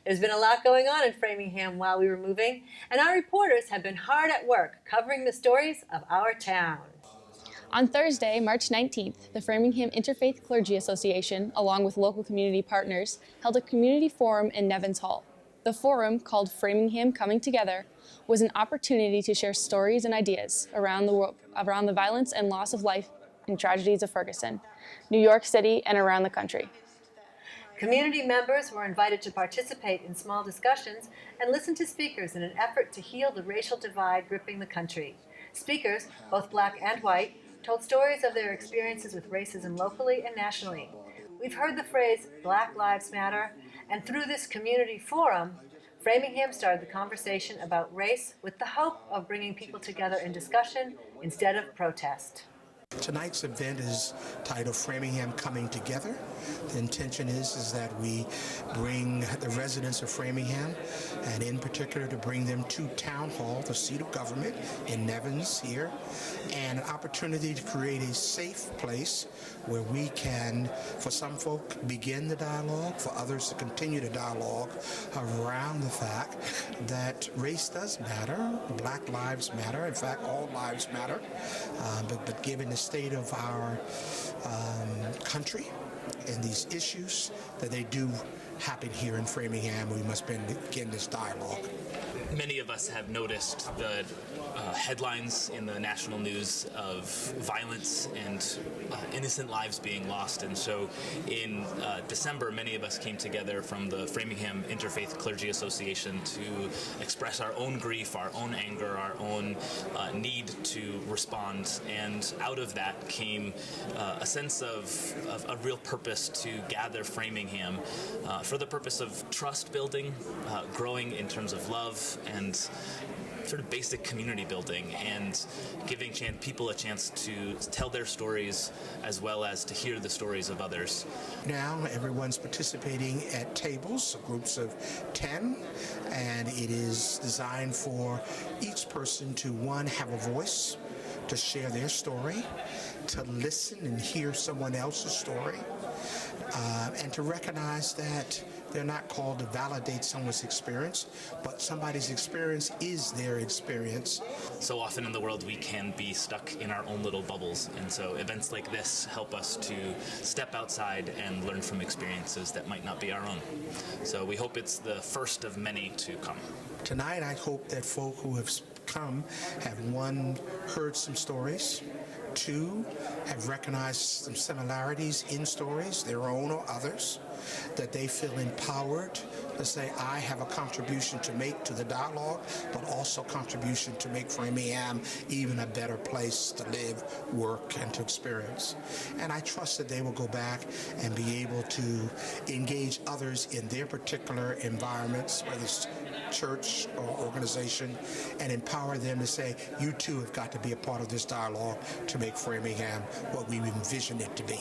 There's been a lot going on in Framingham while we were moving, and our reporters have been hard at work covering the stories of our town. On Thursday, March 19th, the Framingham Interfaith Clergy Association, along with local community partners, held a community forum in Nevins Hall. The forum, called Framingham Coming Together, was an opportunity to share stories and ideas around the violence and loss of life and tragedies of Ferguson, New York City, and around the country. Community members were invited to participate in small discussions and listen to speakers in an effort to heal the racial divide gripping the country. Speakers, both black and white, told stories of their experiences with racism locally and nationally. We've heard the phrase Black Lives Matter, and through this community forum, Framingham started the conversation about race with the hope of bringing people together in discussion instead of protest. Tonight's event is titled Framingham Coming Together. The intention is that we bring the residents of Framingham, and in particular to bring them to Town Hall, the seat of government in Nevins here, and an opportunity to create a safe place where we can, for some folk, begin the dialogue, for others to continue the dialogue around the fact that race does matter, black lives matter, in fact all lives matter, but given the state of our country and these issues, that they do happen here in Framingham, we must begin this dialogue. Many of us have noticed the headlines in the national news of violence and innocent lives being lost, and so in December many of us came together from the Framingham Interfaith Clergy Association to express our own grief, our own anger, our own need to respond, and out of that came a sense of a real purpose to gather Framingham for the purpose of trust building, growing in terms of love, and sort of basic community building, and giving people a chance to tell their stories as well as to hear the stories of others. Now everyone's participating at tables, groups of 10, and it is designed for each person to, one, have a voice, to share their story, to listen and hear someone else's story, and to recognize that they're not called to validate someone's experience, but somebody's experience is their experience. So often in the world we can be stuck in our own little bubbles, and so events like this help us to step outside and learn from experiences that might not be our own. So we hope it's the first of many to come. Tonight I hope that folk who have come have, one, heard some stories, two, have recognized some similarities in stories, their own or others, that they feel empowered to say, I have a contribution to make to the dialogue, but also contribution to make Framingham even a better place to live, work, and to experience. And I trust that they will go back and be able to engage others in their particular environments, whether it's church or organization, and empower them to say, you too have got to be a part of this dialogue to make Framingham what we envision it to be.